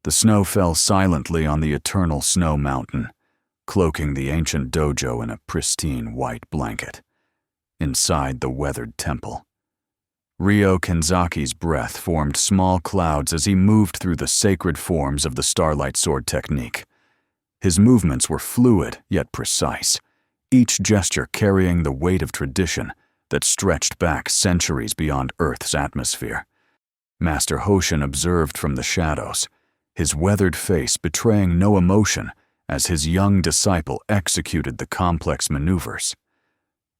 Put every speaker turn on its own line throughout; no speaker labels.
The snow fell silently on the eternal snow mountain, cloaking the ancient dojo in a pristine white blanket. Inside the weathered temple, Ryo Kenzaki's breath formed small clouds as he moved through the sacred forms of the Starlight Sword technique. His movements were fluid yet precise, each gesture carrying the weight of tradition that stretched back centuries beyond Earth's atmosphere. Master Hoshin observed from the shadows, his weathered face betraying no emotion as his young disciple executed the complex maneuvers.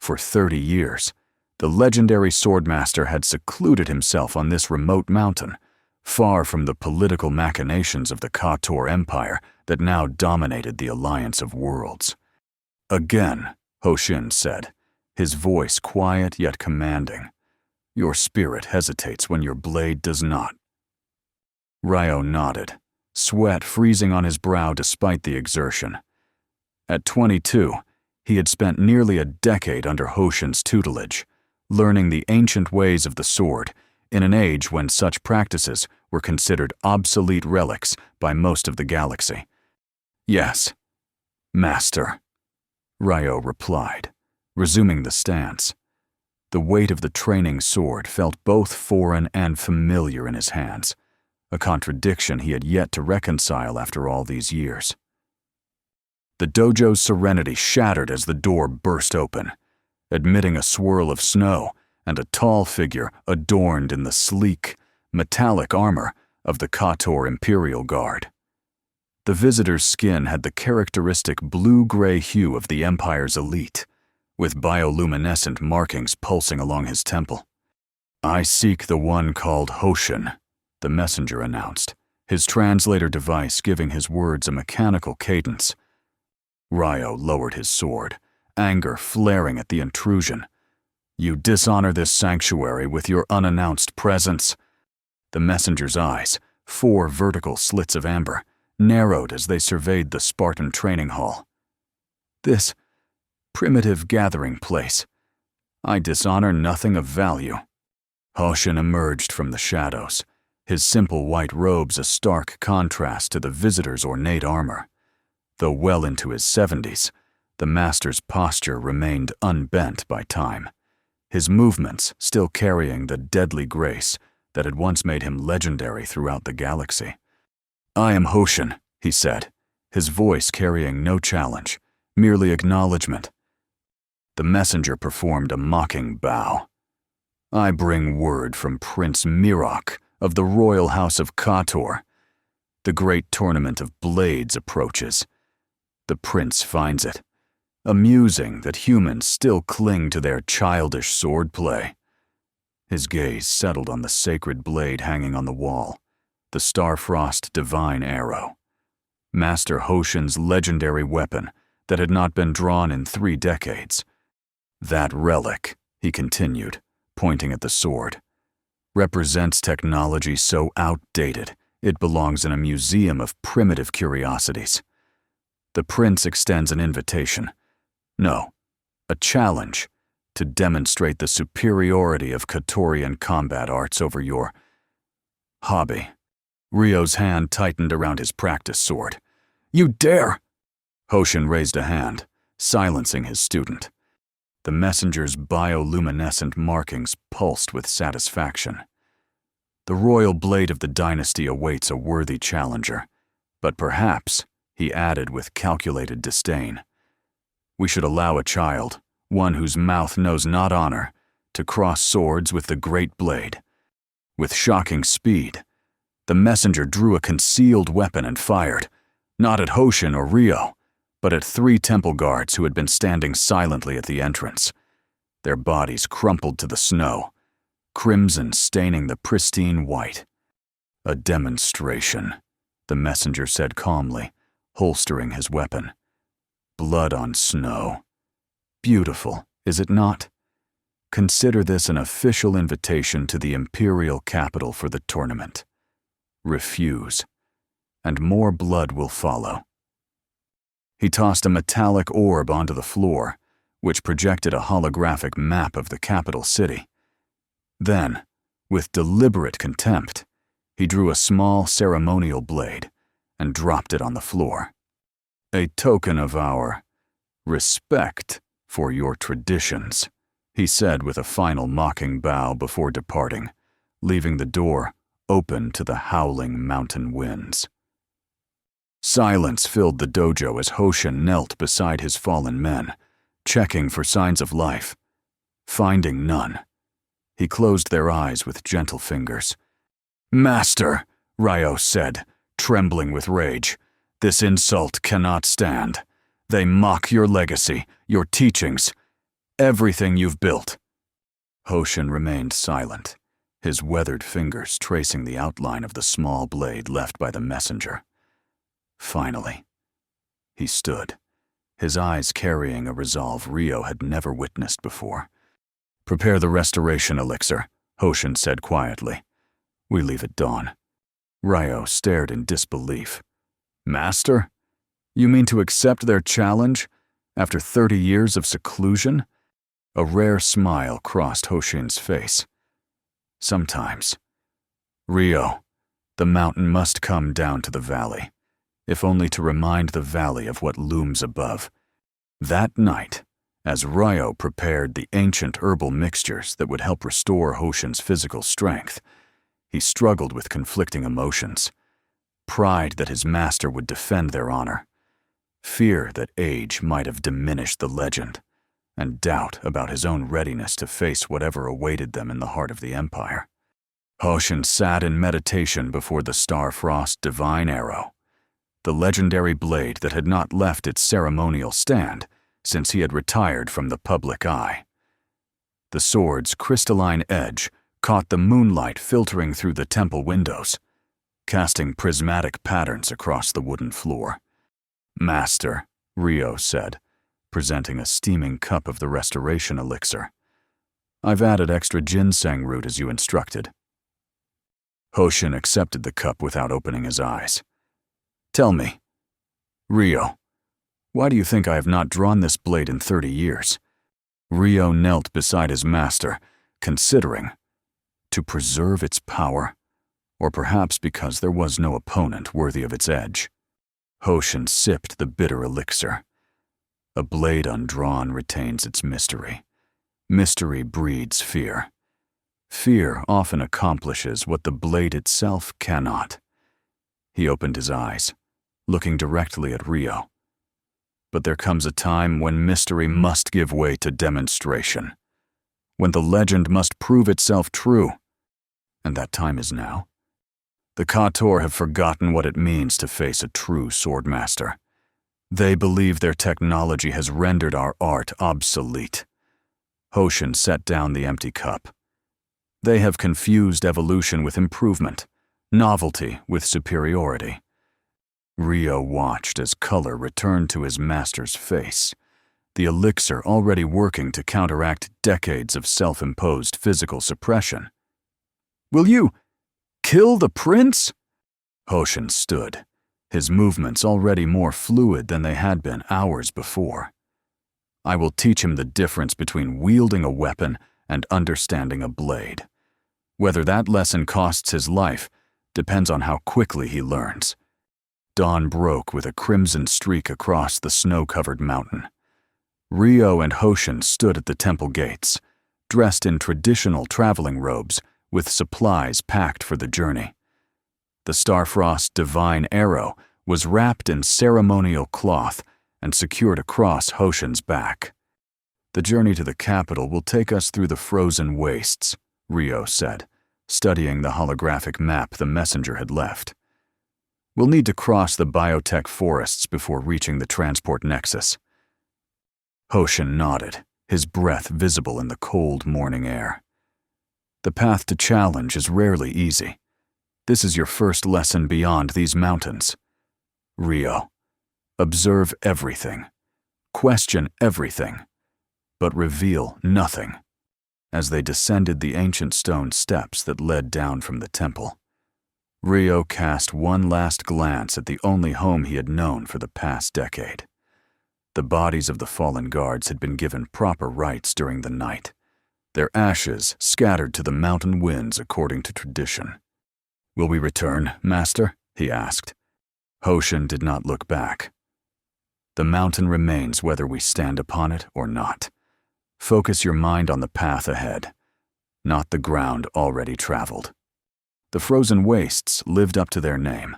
For 30 years, the legendary swordmaster had secluded himself on this remote mountain, far from the political machinations of the KOTOR Empire that now dominated the Alliance of Worlds. Again, Hoshin said, his voice quiet yet commanding, "Your spirit hesitates when your blade does not." Ryo nodded, sweat freezing on his brow despite the exertion. At 22, he had spent nearly a decade under Hoshin's tutelage, learning the ancient ways of the sword in an age when such practices were considered obsolete relics by most of the galaxy. "Yes, Master," Ryo replied, resuming the stance. The weight of the training sword felt both foreign and familiar in his hands, a contradiction he had yet to reconcile after all these years. The dojo's serenity shattered as the door burst open, admitting a swirl of snow and a tall figure adorned in the sleek, metallic armor of the KOTOR Imperial Guard. The visitor's skin had the characteristic blue-gray hue of the Empire's elite, with bioluminescent markings pulsing along his temple. "I seek the one called Hoshin," the messenger announced, his translator device giving his words a mechanical cadence. Ryo lowered his sword, anger flaring at the intrusion. "You dishonor this sanctuary with your unannounced presence." The messenger's eyes, 4 vertical slits of amber, narrowed as they surveyed the Spartan training hall. "This primitive gathering place. I dishonor nothing of value." Hoshin emerged from the shadows, his simple white robes a stark contrast to the visitor's ornate armor. Though well into his 70s, the master's posture remained unbent by time, his movements still carrying the deadly grace that had once made him legendary throughout the galaxy. "I am Hoshin," he said, his voice carrying no challenge, merely acknowledgement. The messenger performed a mocking bow. "I bring word from Prince Mirok of the Royal House of KOTOR. The great tournament of blades approaches. The prince finds it amusing that humans still cling to their childish swordplay." His gaze settled on the sacred blade hanging on the wall, the Starfrost Divine Arrow, Master Hoshin's legendary weapon that had not been drawn in 3 decades. "That relic," he continued, pointing at the sword, "represents technology so outdated it belongs in a museum of primitive curiosities. The prince extends an invitation, no, a challenge, to demonstrate the superiority of KOTORian combat arts over your hobby." Ryo's hand tightened around his practice sword. "You dare!" Hoshin raised a hand, silencing his student. The messenger's bioluminescent markings pulsed with satisfaction. "The royal blade of the dynasty awaits a worthy challenger, but perhaps," he added with calculated disdain, "we should allow a child, one whose mouth knows not honor, to cross swords with the great blade." With shocking speed, the messenger drew a concealed weapon and fired, not at Hoshin or Ryo, but at 3 temple guards who had been standing silently at the entrance. Their bodies crumpled to the snow, crimson staining the pristine white. "A demonstration," the messenger said calmly, holstering his weapon. "Blood on snow. Beautiful, is it not? Consider this an official invitation to the imperial capital for the tournament. Refuse, and more blood will follow." He tossed a metallic orb onto the floor, which projected a holographic map of the capital city. Then, with deliberate contempt, he drew a small ceremonial blade, and dropped it on the floor. A token of our respect for your traditions, he said with a final mocking bow before departing, leaving the door open to the howling mountain winds. Silence filled the dojo as Hoshin knelt beside his fallen men, checking for signs of life. Finding none, he closed their eyes with gentle fingers. "Master," Ryo said, trembling with rage, "this insult cannot stand. They mock your legacy, your teachings, everything you've built." Hoshin remained silent, his weathered fingers tracing the outline of the small blade left by the messenger. Finally, he stood, his eyes carrying a resolve Ryo had never witnessed before. "Prepare the restoration elixir," Hoshin said quietly. "We leave at dawn." Ryo stared in disbelief. "Master? You mean to accept their challenge after 30 years of seclusion?" A rare smile crossed Hoshin's face. "Sometimes. Ryo, the mountain must come down to the valley, if only to remind the valley of what looms above." That night, as Ryo prepared the ancient herbal mixtures that would help restore Hoshin's physical strength, he struggled with conflicting emotions. Pride that his master would defend their honor, fear that age might have diminished the legend, and doubt about his own readiness to face whatever awaited them in the heart of the Empire. Hoshin sat in meditation before the Starfrost Divine Arrow, the legendary blade that had not left its ceremonial stand since he had retired from the public eye. The sword's crystalline edge caught the moonlight filtering through the temple windows, casting prismatic patterns across the wooden floor. "Master," Ryo said, presenting a steaming cup of the restoration elixir. "I've added extra ginseng root as you instructed." Hoshin accepted the cup without opening his eyes. "Tell me, Ryo, why do you think I have not drawn this blade in 30 years? Ryo knelt beside his master, considering, to preserve its power, or perhaps because there was no opponent worthy of its edge. Hoshin sipped the bitter elixir. A blade undrawn retains its mystery. Mystery breeds fear. Fear often accomplishes what the blade itself cannot. He opened his eyes, looking directly at Ryo. But there comes a time when mystery must give way to demonstration, when the legend must prove itself true. And that time is now. The Kator have forgotten what it means to face a true swordmaster. They believe their technology has rendered our art obsolete. Hoshin set down the empty cup. They have confused evolution with improvement, novelty with superiority. Ryo watched as color returned to his master's face, the elixir already working to counteract decades of self-imposed physical suppression. "Will you kill the prince?" Hoshin stood, his movements already more fluid than they had been hours before. "I will teach him the difference between wielding a weapon and understanding a blade. Whether that lesson costs his life depends on how quickly he learns." Dawn broke with a crimson streak across the snow-covered mountain. Ryo and Hoshin stood at the temple gates, dressed in traditional traveling robes with supplies packed for the journey. The Starfrost Divine Arrow was wrapped in ceremonial cloth and secured across Hoshin's back. "The journey to the capital will take us through the frozen wastes," Ryo said, studying the holographic map the messenger had left. "We'll need to cross the biotech forests before reaching the transport nexus." Hoshin nodded, his breath visible in the cold morning air. "The path to challenge is rarely easy. This is your first lesson beyond these mountains. Ryo, observe everything, question everything, but reveal nothing." As they descended the ancient stone steps that led down from the temple, Ryo cast one last glance at the only home he had known for the past decade. The bodies of the fallen guards had been given proper rites during the night, their ashes scattered to the mountain winds according to tradition. "Will we return, Master?" he asked. Hoshin did not look back. The mountain remains whether we stand upon it or not. Focus your mind on the path ahead, not the ground already traveled. The frozen wastes lived up to their name,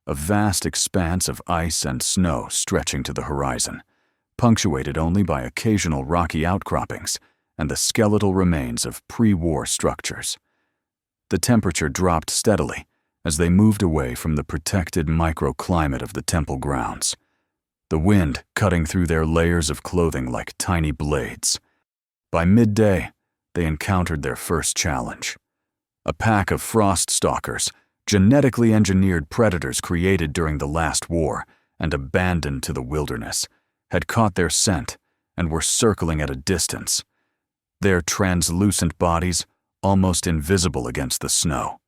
a vast expanse of ice and snow stretching to the horizon, punctuated only by occasional rocky outcroppings and the skeletal remains of pre-war structures. The temperature dropped steadily as they moved away from the protected microclimate of the temple grounds, the wind cutting through their layers of clothing like tiny blades. By midday, they encountered their first challenge. A pack of frost stalkers, genetically engineered predators created during the last war and abandoned to the wilderness, had caught their scent and were circling at a distance, their translucent bodies almost invisible against the snow.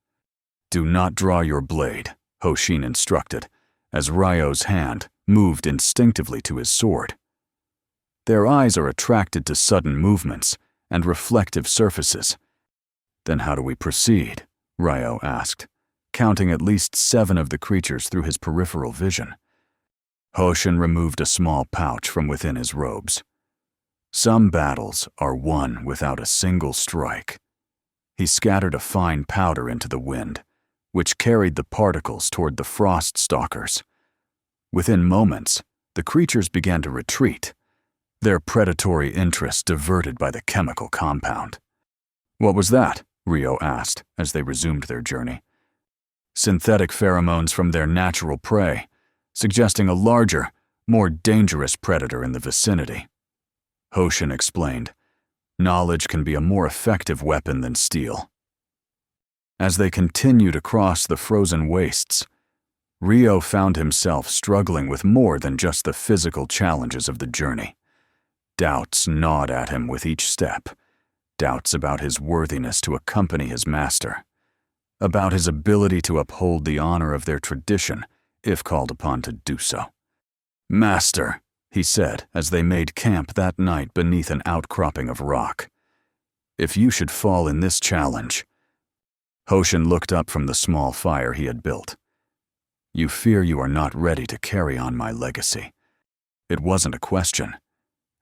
"Do not draw your blade," Hoshin instructed, as Ryo's hand moved instinctively to his sword. Their eyes are attracted to sudden movements and reflective surfaces. "Then how do we proceed?" Ryo asked, counting at least 7 of the creatures through his peripheral vision. Hoshin removed a small pouch from within his robes. "Some battles are won without a single strike." He scattered a fine powder into the wind, which carried the particles toward the frost stalkers. Within moments, the creatures began to retreat, their predatory interest diverted by the chemical compound. "What was that?" Ryo asked as they resumed their journey. "Synthetic pheromones from their natural prey, suggesting a larger, more dangerous predator in the vicinity." Hoshin explained, "Knowledge can be a more effective weapon than steel." As they continued across the frozen wastes, Ryo found himself struggling with more than just the physical challenges of the journey. Doubts gnawed at him with each step, doubts about his worthiness to accompany his master, about his ability to uphold the honor of their tradition if called upon to do so. "Master," he said as they made camp that night beneath an outcropping of rock, "if you should fall in this challenge—" Hoshin looked up from the small fire he had built. "You fear you are not ready to carry on my legacy." It wasn't a question,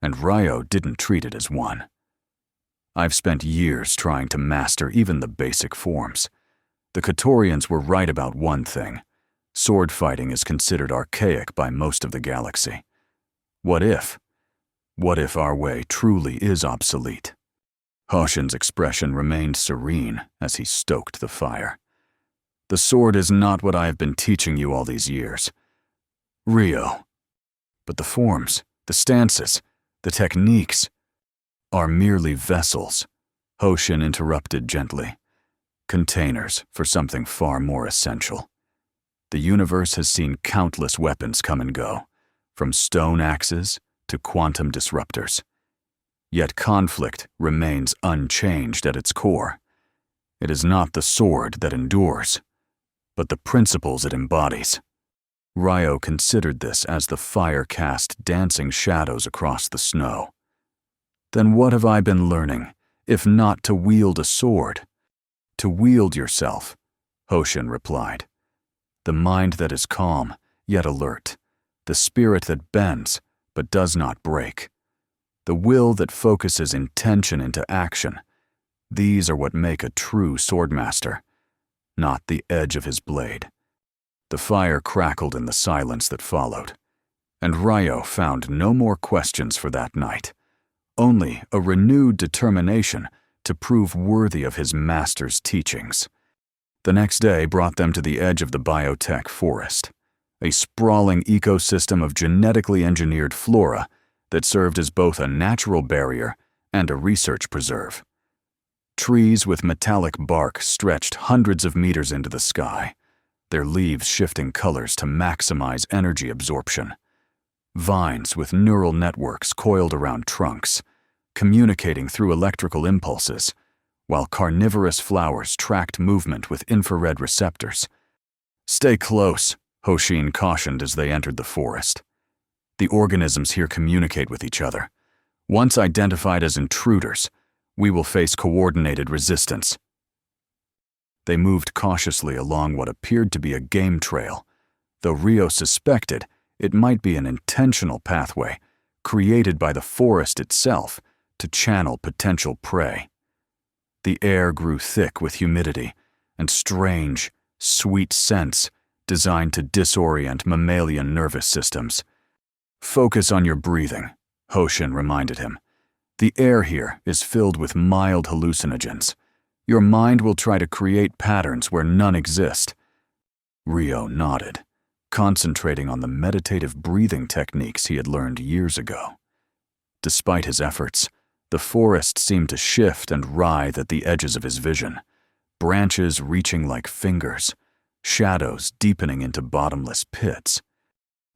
and Ryo didn't treat it as one. "I've spent years trying to master even the basic forms. The Katorians were right about one thing. Sword fighting is considered archaic by most of the galaxy. What if? What if our way truly is obsolete?" Hoshin's expression remained serene as he stoked the fire. "The sword is not what I have been teaching you all these years, Ryo. But the forms, the stances, the techniques are merely vessels," Hoshin interrupted gently. "Containers for something far more essential. The universe has seen countless weapons come and go, from stone axes to quantum disruptors. Yet conflict remains unchanged at its core. It is not the sword that endures, but the principles it embodies." Ryo considered this as the fire cast dancing shadows across the snow. "Then what have I been learning, if not to wield a sword?" "To wield yourself," Hoshin replied. "The mind that is calm, yet alert. The spirit that bends, but does not break. The will that focuses intention into action. These are what make a true swordmaster, not the edge of his blade." The fire crackled in the silence that followed, and Ryo found no more questions for that night, only a renewed determination to prove worthy of his master's teachings. The next day brought them to the edge of the biotech forest, a sprawling ecosystem of genetically engineered flora that served as both a natural barrier and a research preserve. Trees with metallic bark stretched hundreds of meters into the sky, their leaves shifting colors to maximize energy absorption. Vines with neural networks coiled around trunks, communicating through electrical impulses, while carnivorous flowers tracked movement with infrared receptors. "Stay close," Hoshin cautioned as they entered the forest. "The organisms here communicate with each other. Once identified as intruders, we will face coordinated resistance." They moved cautiously along what appeared to be a game trail, though Rio suspected it might be an intentional pathway created by the forest itself to channel potential prey. The air grew thick with humidity and strange, sweet scents designed to disorient mammalian nervous systems. "Focus on your breathing," Hoshin reminded him. "The air here is filled with mild hallucinogens. Your mind will try to create patterns where none exist." Rio nodded, concentrating on the meditative breathing techniques he had learned years ago. Despite his efforts, the forest seemed to shift and writhe at the edges of his vision, branches reaching like fingers, shadows deepening into bottomless pits.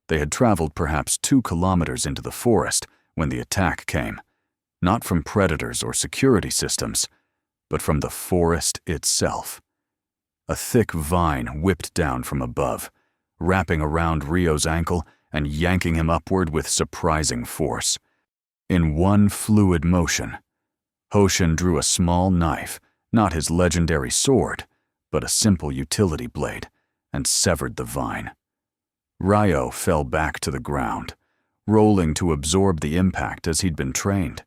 They had traveled perhaps 2 kilometers into the forest when the attack came, not from predators or security systems, but from the forest itself. A thick vine whipped down from above, wrapping around Rio's ankle and yanking him upward with surprising force. In one fluid motion, Hoshin drew a small knife, not his legendary sword, but a simple utility blade, and severed the vine. Rio fell back to the ground, rolling to absorb the impact as he'd been trained.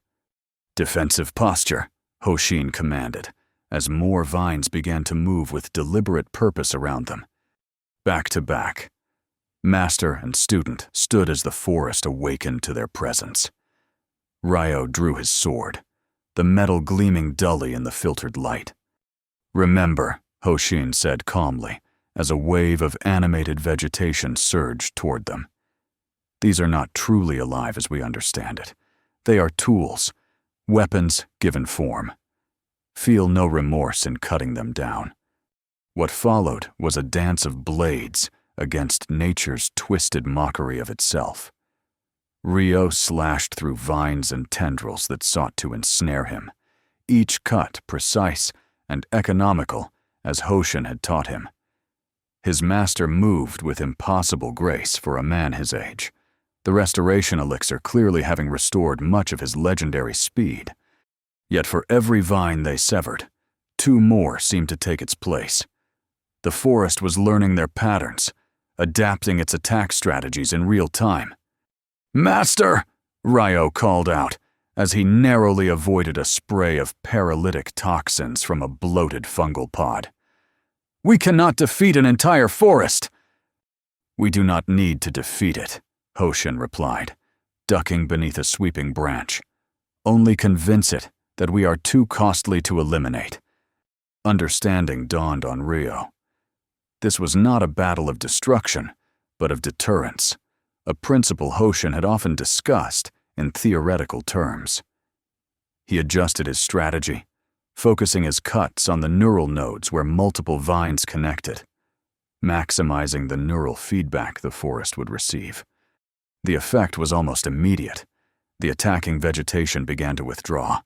"Defensive posture," Hoshin commanded, as more vines began to move with deliberate purpose around them. Back to back, master and student stood as the forest awakened to their presence. Rio drew his sword, the metal gleaming dully in the filtered light. "Remember," Hoshin said calmly, as a wave of animated vegetation surged toward them. "These are not truly alive as we understand it. They are tools, weapons given form. Feel no remorse in cutting them down." What followed was a dance of blades against nature's twisted mockery of itself. Rio slashed through vines and tendrils that sought to ensnare him, each cut precise and economical as Hoshin had taught him. His master moved with impossible grace for a man his age, the restoration elixir clearly having restored much of his legendary speed. Yet for every vine they severed, 2 more seemed to take its place. The forest was learning their patterns, adapting its attack strategies in real time. "Master!" Rio called out, as he narrowly avoided a spray of paralytic toxins from a bloated fungal pod. "We cannot defeat an entire forest!" "We do not need to defeat it," Hoshin replied, ducking beneath a sweeping branch. "Only convince it that we are too costly to eliminate." Understanding dawned on Rio. This was not a battle of destruction, but of deterrence, a principle Hoshin had often discussed in theoretical terms. He adjusted his strategy, focusing his cuts on the neural nodes where multiple vines connected, maximizing the neural feedback the forest would receive. The effect was almost immediate. The attacking vegetation began to withdraw,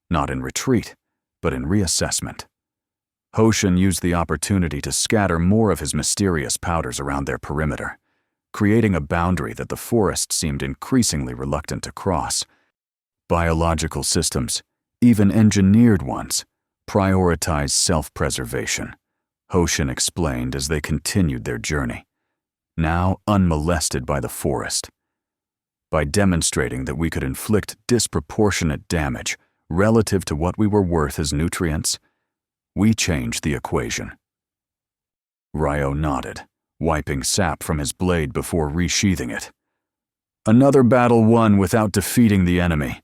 not in retreat, but in reassessment. Hoshin used the opportunity to scatter more of his mysterious powders around their perimeter, creating a boundary that the forest seemed increasingly reluctant to cross. Biological systems, even engineered ones, prioritize self-preservation, Hoshin explained as they continued their journey, now unmolested by the forest. By demonstrating that we could inflict disproportionate damage relative to what we were worth as nutrients, we changed the equation. Rio nodded, wiping sap from his blade before resheathing it. "Another battle won without defeating the enemy.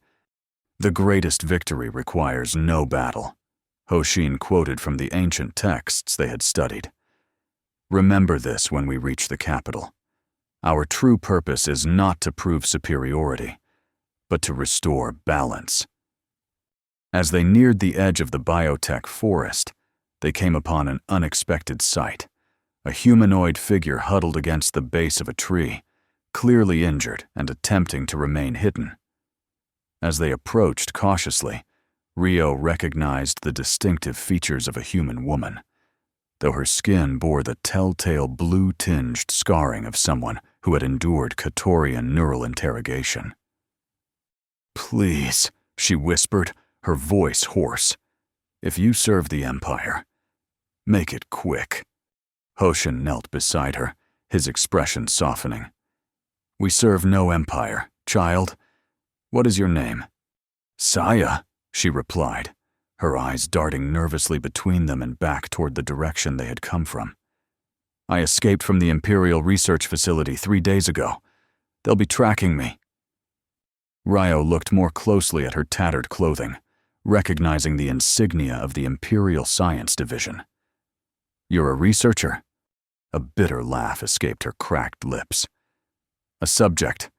The greatest victory requires no battle," Hoshin quoted from the ancient texts they had studied. "Remember this when we reach the capital. Our true purpose is not to prove superiority, but to restore balance." As they neared the edge of the biotech forest, they came upon an unexpected sight. A humanoid figure huddled against the base of a tree, clearly injured and attempting to remain hidden. As they approached cautiously, Rio recognized the distinctive features of a human woman, though her skin bore the telltale blue-tinged scarring of someone who had endured Katorian neural interrogation. "Please," she whispered, her voice hoarse. "If you serve the Empire, make it quick." Hoshin knelt beside her, his expression softening. "We serve no empire, child. What is your name?" "Saya," she replied, her eyes darting nervously between them and back toward the direction they had come from. "I escaped from the Imperial Research Facility 3 days ago. They'll be tracking me." Ryo looked more closely at her tattered clothing, recognizing the insignia of the Imperial Science Division. "You're a researcher?" A bitter laugh escaped her cracked lips. "A subject.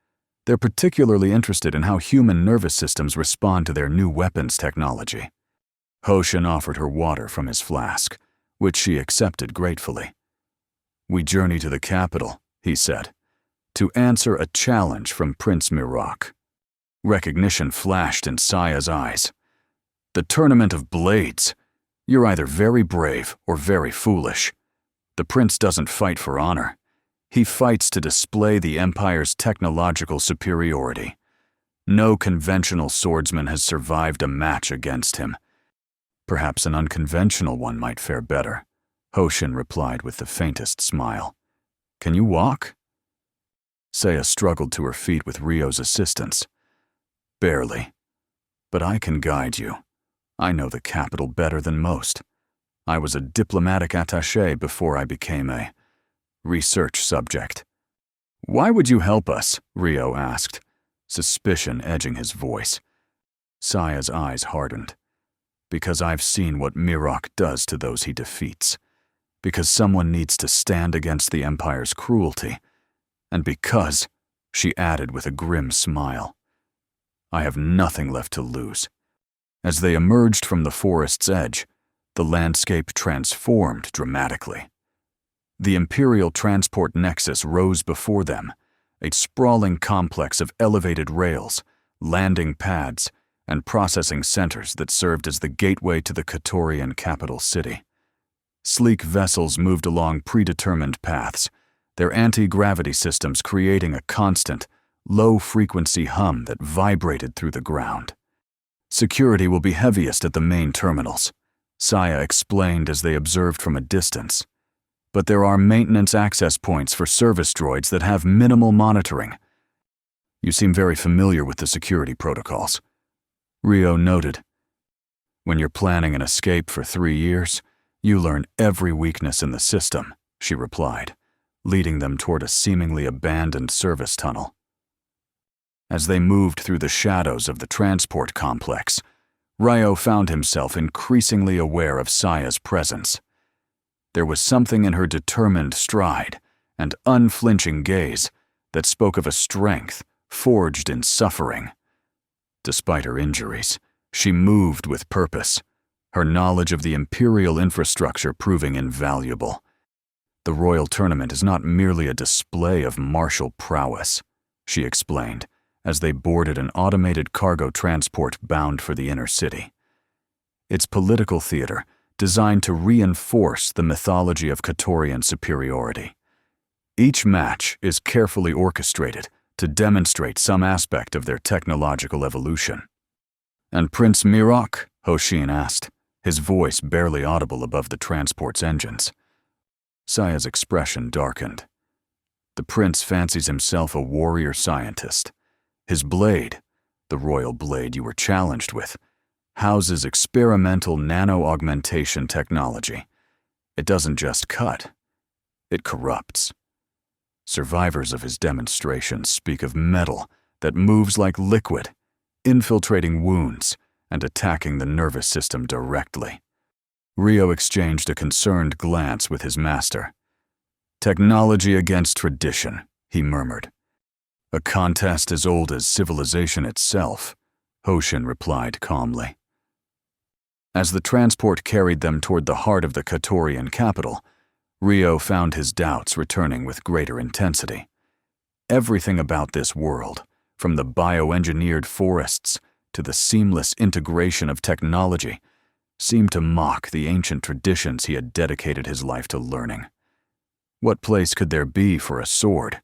They're particularly interested in how human nervous systems respond to their new weapons technology." Hoshin offered her water from his flask, which she accepted gratefully. "We journey to the capital," he said, "to answer a challenge from Prince Mirok." Recognition flashed in Saya's eyes. "The Tournament of Blades. You're either very brave or very foolish. The prince doesn't fight for honor. He fights to display the Empire's technological superiority. No conventional swordsman has survived a match against him. Perhaps an unconventional one might fare better," Hoshin replied with the faintest smile. "Can you walk?" Saya struggled to her feet with Ryo's assistance. "Barely. But I can guide you. I know the capital better than most. I was a diplomatic attaché before I became a research subject." "Why would you help us?" Ryo asked, suspicion edging his voice. Saya's eyes hardened. "Because I've seen what Mirok does to those he defeats. Because someone needs to stand against the Empire's cruelty. And because," she added with a grim smile, "I have nothing left to lose." As they emerged from the forest's edge, the landscape transformed dramatically. The Imperial Transport Nexus rose before them, a sprawling complex of elevated rails, landing pads, and processing centers that served as the gateway to the Katorian capital city. Sleek vessels moved along predetermined paths, their anti-gravity systems creating a constant, low-frequency hum that vibrated through the ground. "Security will be heaviest at the main terminals," Saya explained as they observed from a distance. "But there are maintenance access points for service droids that have minimal monitoring." "You seem very familiar with the security protocols," Ryo noted. "When you're planning an escape for 3 years, you learn every weakness in the system," she replied, leading them toward a seemingly abandoned service tunnel. As they moved through the shadows of the transport complex, Ryo found himself increasingly aware of Saya's presence. There was something in her determined stride and unflinching gaze that spoke of a strength forged in suffering. Despite her injuries, she moved with purpose, her knowledge of the Imperial infrastructure proving invaluable. "The Royal Tournament is not merely a display of martial prowess," she explained, as they boarded an automated cargo transport bound for the inner city. "It's political theater designed to reinforce the mythology of Katorian superiority. Each match is carefully orchestrated to demonstrate some aspect of their technological evolution." "And Prince Mirok?" Hoshin asked, his voice barely audible above the transport's engines. Saya's expression darkened. "The prince fancies himself a warrior scientist. His blade, the royal blade you were challenged with, houses experimental nano-augmentation technology. It doesn't just cut, it corrupts. Survivors of his demonstrations speak of metal that moves like liquid, infiltrating wounds and attacking the nervous system directly." Ryo exchanged a concerned glance with his master. "Technology against tradition," he murmured. "A contest as old as civilization itself," Hoshin replied calmly. As the transport carried them toward the heart of the Katorian capital, Ryo found his doubts returning with greater intensity. Everything about this world, from the bioengineered forests to the seamless integration of technology, seemed to mock the ancient traditions he had dedicated his life to learning. What place could there be for a sword,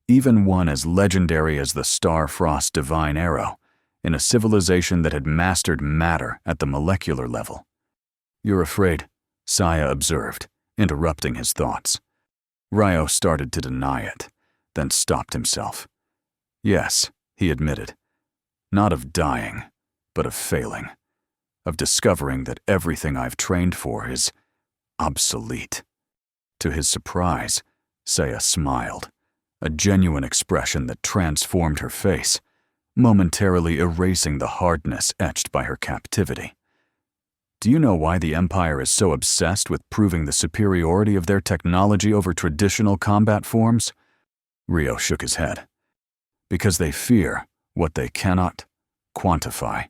even one as legendary as the Starfrost Divine Arrow, in a civilization that had mastered matter at the molecular level? "You're afraid," Saya observed, interrupting his thoughts. Ryo started to deny it, then stopped himself. Yes, he admitted. Not of dying, but of failing. Of discovering that everything I've trained for is obsolete. To his surprise, Saya smiled, a genuine expression that transformed her face, momentarily erasing the hardness etched by her captivity. Do you know why the Empire is so obsessed with proving the superiority of their technology over traditional combat forms? Ryo shook his head. Because they fear what they cannot quantify,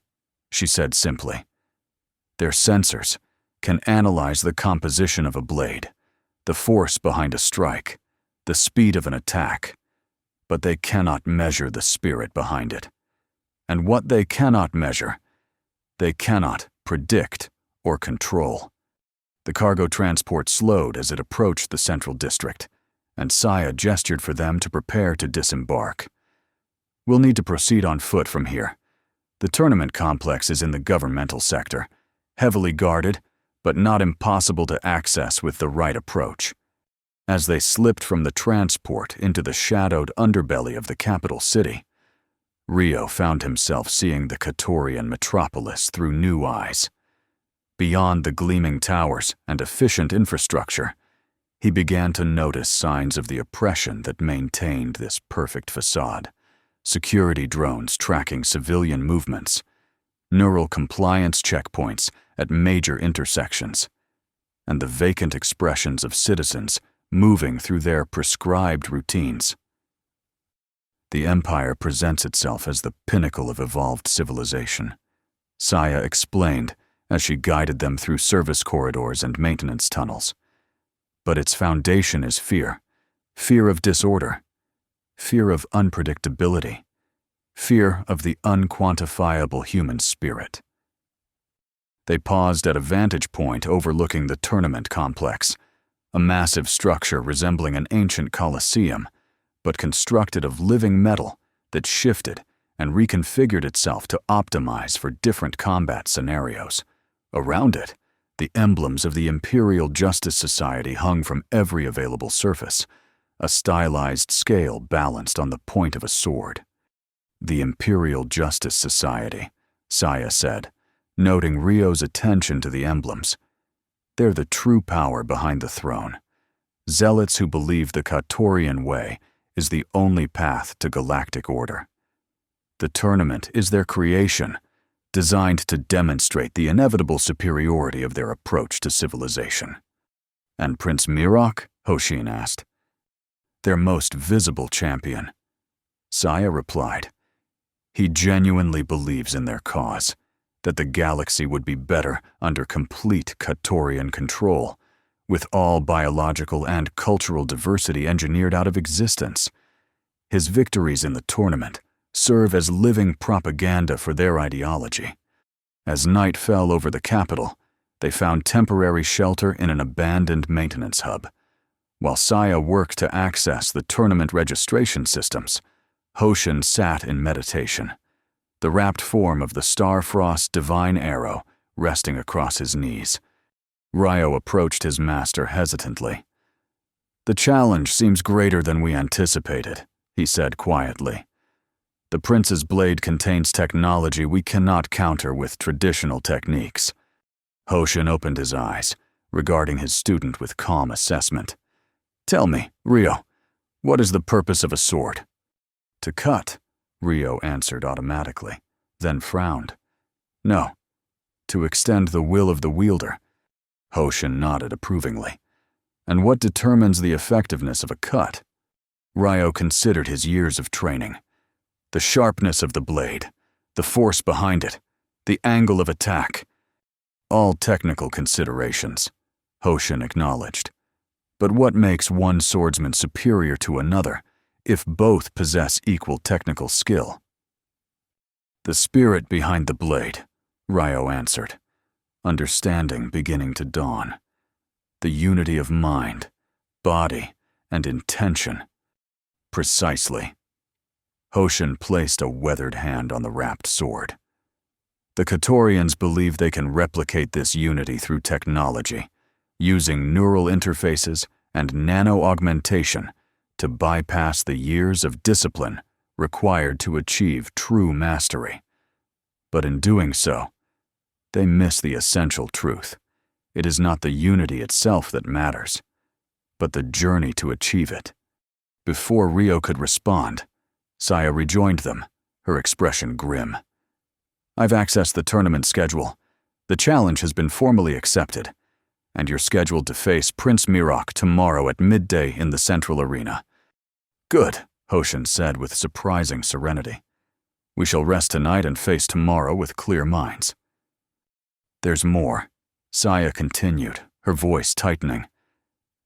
she said simply. Their sensors can analyze the composition of a blade, the force behind a strike, the speed of an attack, but they cannot measure the spirit behind it. And what they cannot measure, they cannot predict or control. The cargo transport slowed as it approached the central district, and Saya gestured for them to prepare to disembark. We'll need to proceed on foot from here. The tournament complex is in the governmental sector, heavily guarded, but not impossible to access with the right approach. As they slipped from the transport into the shadowed underbelly of the capital city, Ryo found himself seeing the Katorian metropolis through new eyes. Beyond the gleaming towers and efficient infrastructure, he began to notice signs of the oppression that maintained this perfect facade. Security drones tracking civilian movements, neural compliance checkpoints at major intersections, and the vacant expressions of citizens moving through their prescribed routines. The Empire presents itself as the pinnacle of evolved civilization, Saya explained as she guided them through service corridors and maintenance tunnels. But its foundation is fear, fear of disorder, fear of unpredictability, fear of the unquantifiable human spirit. They paused at a vantage point overlooking the tournament complex, a massive structure resembling an ancient coliseum, but constructed of living metal that shifted and reconfigured itself to optimize for different combat scenarios. Around it, the emblems of the Imperial Justice Society hung from every available surface, a stylized scale balanced on the point of a sword. The Imperial Justice Society, Saya said, noting Ryo's attention to the emblems. They're the true power behind the throne. Zealots who believe the Katorian way is the only path to galactic order. The tournament is their creation, designed to demonstrate the inevitable superiority of their approach to civilization. And Prince Mirok? Hoshin asked. Their most visible champion. Saya replied. He genuinely believes in their cause, that the galaxy would be better under complete Katorian control, with all biological and cultural diversity engineered out of existence. His victories in the tournament serve as living propaganda for their ideology. As night fell over the capital, they found temporary shelter in an abandoned maintenance hub. While Saya worked to access the tournament registration systems, Hoshin sat in meditation, the wrapped form of the Starfrost divine arrow resting across his knees. Ryo approached his master hesitantly. The challenge seems greater than we anticipated, he said quietly. The prince's blade contains technology we cannot counter with traditional techniques. Hoshin opened his eyes, regarding his student with calm assessment. Tell me, Ryo, what is the purpose of a sword? To cut, Ryo answered automatically, then frowned. No, to extend the will of the wielder. Hoshin nodded approvingly. And what determines the effectiveness of a cut? Ryo considered his years of training. The sharpness of the blade, the force behind it, the angle of attack. All technical considerations, Hoshin acknowledged. But what makes one swordsman superior to another if both possess equal technical skill? The spirit behind the blade, Ryo answered, understanding beginning to dawn. The unity of mind, body, and intention. Precisely. Hoshin placed a weathered hand on the wrapped sword. The Katorians believe they can replicate this unity through technology, using neural interfaces and nano-augmentation to bypass the years of discipline required to achieve true mastery. But in doing so, they miss the essential truth. It is not the unity itself that matters, but the journey to achieve it. Before Rio could respond, Saya rejoined them, her expression grim. "I've accessed the tournament schedule. The challenge has been formally accepted, and you're scheduled to face Prince Mirok tomorrow at midday in the Central Arena." "Good," Hoshin said with surprising serenity. "We shall rest tonight and face tomorrow with clear minds." "There's more," Saya continued, her voice tightening.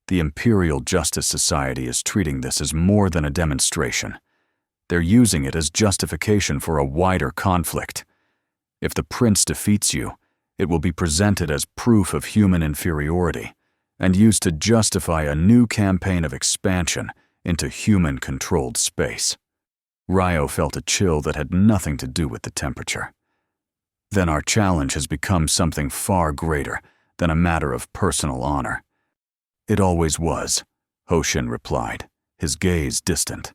"The Imperial Justice Society is treating this as more than a demonstration. They're using it as justification for a wider conflict. If the prince defeats you, it will be presented as proof of human inferiority and used to justify a new campaign of expansion into human-controlled space." Rio felt a chill that had nothing to do with the temperature. "Then our challenge has become something far greater than a matter of personal honor." "It always was," Hoshin replied, his gaze distant.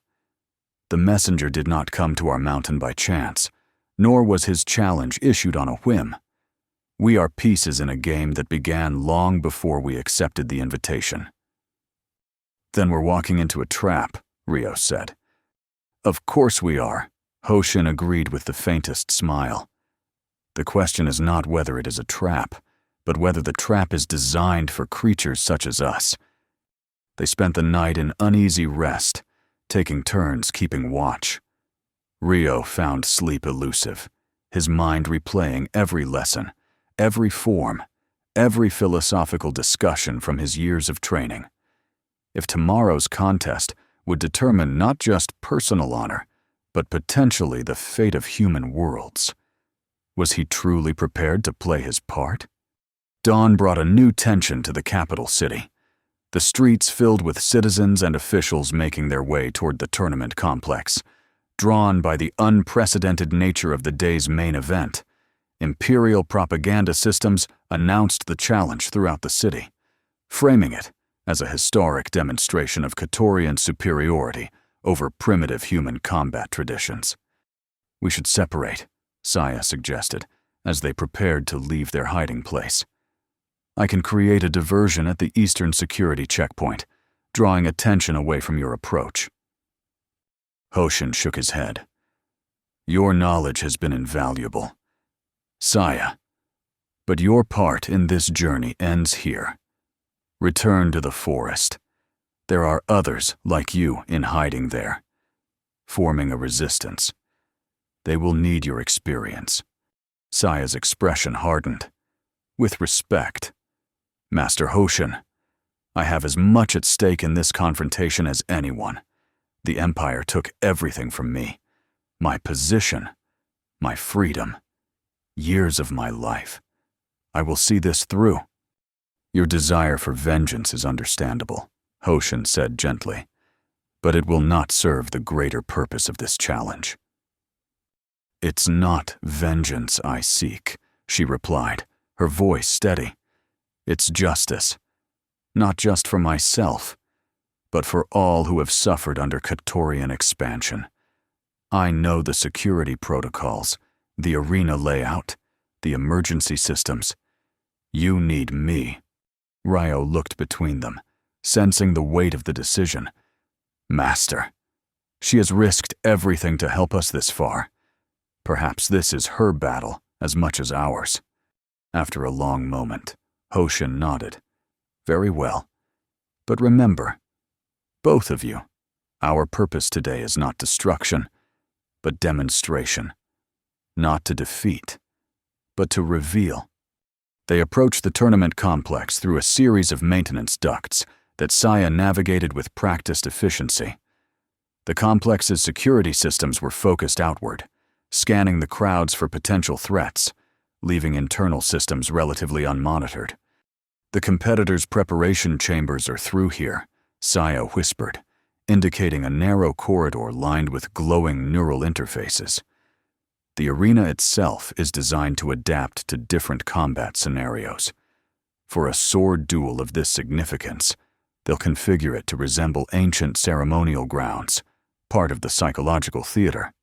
"The messenger did not come to our mountain by chance, nor was his challenge issued on a whim. We are pieces in a game that began long before we accepted the invitation." "Then we're walking into a trap," Rio said. "Of course we are," Hoshin agreed with the faintest smile. "The question is not whether it is a trap, but whether the trap is designed for creatures such as us." They spent the night in uneasy rest, taking turns keeping watch. Rio found sleep elusive, his mind replaying every lesson, every form, every philosophical discussion from his years of training. If tomorrow's contest would determine not just personal honor, but potentially the fate of human worlds, was he truly prepared to play his part? Dawn brought a new tension to the capital city, the streets filled with citizens and officials making their way toward the tournament complex. Drawn by the unprecedented nature of the day's main event, Imperial propaganda systems announced the challenge throughout the city, framing it as a historic demonstration of Katorian superiority over primitive human combat traditions. "We should separate," Saya suggested, as they prepared to leave their hiding place. "I can create a diversion at the Eastern Security checkpoint, drawing attention away from your approach." Hoshin shook his head. "Your knowledge has been invaluable, Saya, but your part in this journey ends here. Return to the forest. There are others like you in hiding there, forming a resistance. They will need your experience." Saya's expression hardened. "With respect, Master Hoshin, I have as much at stake in this confrontation as anyone. The Empire took everything from me. My position, my freedom, years of my life. I will see this through." "Your desire for vengeance is understandable," Hoshin said gently, "but it will not serve the greater purpose of this challenge." "It's not vengeance I seek," she replied, her voice steady. "It's justice, not just for myself, but for all who have suffered under Katorian expansion. I know the security protocols, the arena layout, the emergency systems. You need me." Rio looked between them, sensing the weight of the decision. "Master, she has risked everything to help us this far. Perhaps this is her battle as much as ours." After a long moment, Hoshin nodded. "Very well. But remember, both of you, our purpose today is not destruction, but demonstration. Not to defeat, but to reveal." They approached the tournament complex through a series of maintenance ducts that Saya navigated with practiced efficiency. The complex's security systems were focused outward, scanning the crowds for potential threats, leaving internal systems relatively unmonitored. "The competitors' preparation chambers are through here," Saya whispered, indicating a narrow corridor lined with glowing neural interfaces. The arena itself is designed to adapt to different combat scenarios. For a sword duel of this significance, They'll configure it to resemble ancient ceremonial grounds, part of the psychological theater.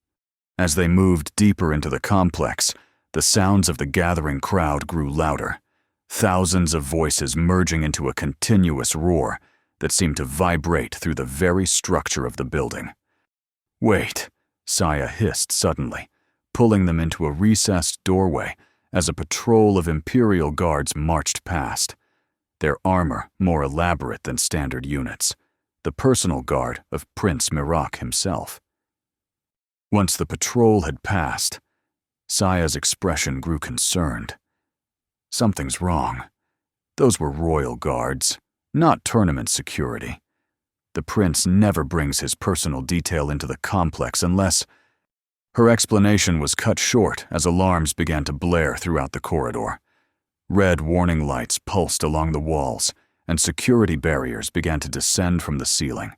As they moved deeper into the complex, the sounds of the gathering crowd grew louder, thousands of voices merging into a continuous roar that seemed to vibrate through the very structure of the building. "Wait," Saya hissed suddenly, pulling them into a recessed doorway as a patrol of Imperial guards marched past, their armor more elaborate than standard units, the personal guard of Prince Mirak himself. Once the patrol had passed, Saya's expression grew concerned. Something's wrong. Those were royal guards, not tournament security. The prince never brings his personal detail into the complex unless... Her explanation was cut short as alarms began to blare throughout the corridor. Red warning lights pulsed along the walls, and security barriers began to descend from the ceiling.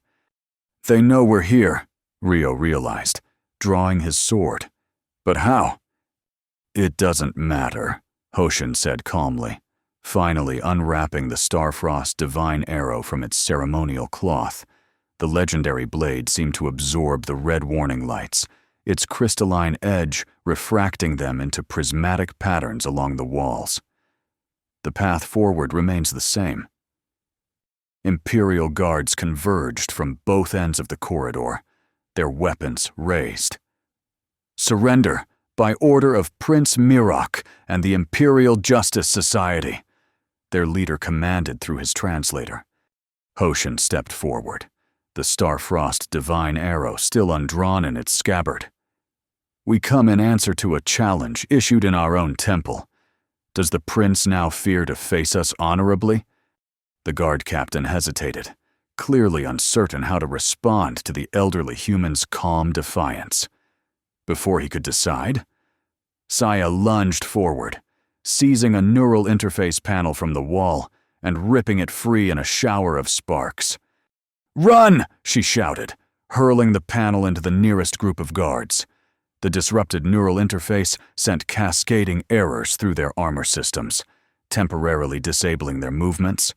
"They know we're here," Rio realized, drawing his sword. "But how?" "It doesn't matter," Hoshin said calmly, finally unwrapping the Starfrost divine arrow from its ceremonial cloth. The legendary blade seemed to absorb the red warning lights, its crystalline edge refracting them into prismatic patterns along the walls. The path forward remains the same. Imperial guards converged from both ends of the corridor, their weapons raised. "Surrender by order of Prince Mirak and the Imperial Justice Society," their leader commanded through his translator. Hoshin stepped forward, the Starfrost divine arrow still undrawn in its scabbard. "We come in answer to a challenge issued in our own temple. Does the prince now fear to face us honorably?" The guard captain hesitated, clearly uncertain how to respond to the elderly human's calm defiance. Before he could decide, Saya lunged forward, seizing a neural interface panel from the wall and ripping it free in a shower of sparks. "Run!" she shouted, hurling the panel into the nearest group of guards. The disrupted neural interface sent cascading errors through their armor systems, temporarily disabling their movements.